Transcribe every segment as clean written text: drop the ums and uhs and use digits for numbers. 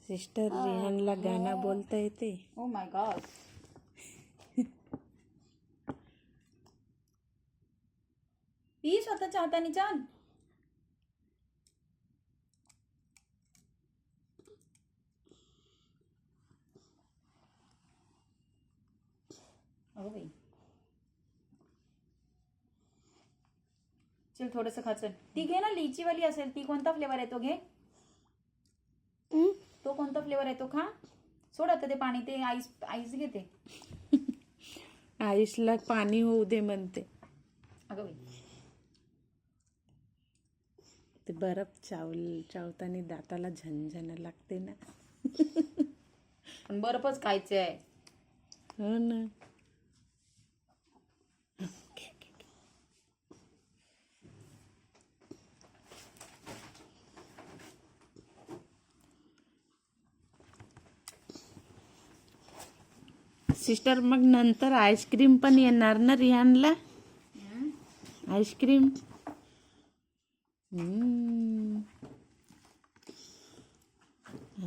Sister रिहानला गाणं बोलता येते. Oh my God. ती स्वतःच्या हाताने छान. अगं बाई, चल थोडस खाचल. ती घे ना, लिचीवाली असेल ती. कोणता फ्लेवर आहे तो? घे. तो कोणता फ्लेवर आहे तो? खा. सोड आता ते पाणी. ते आईस आईस घेते. आईसला पाणी होऊ दे म्हणते. अगं बाई, ते बर्फ चावताना दाताला झणझण लागते ना. पण बर्फच खायचे आहे. हो ना. सिस्टर, मग नंतर आईस्क्रीम पण येणार ना रिहानला? आईस्क्रीम.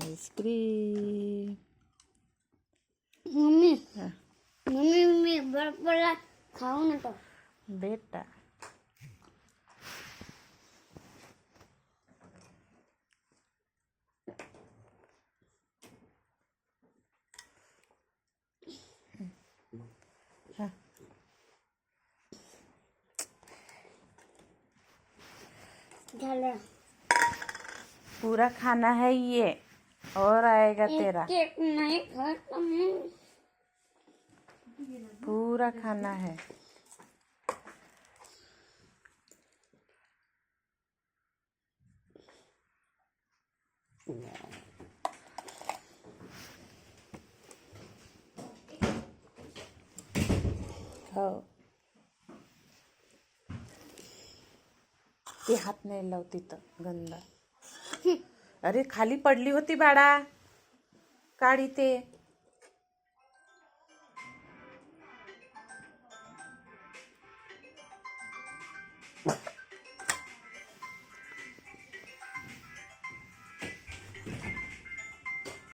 आईस्क्रीम. मम्मी मम्मी मी बर्फला खाऊ नका बेटा. झालं. पूरा खाना है ये, और आएगा तेरा. केक नहीं खाता मैं. पूरा खाना है. हो. ती हात नाही लाव तिथं गंदा. अरे खाली पडली होती बाळा, काढी ते.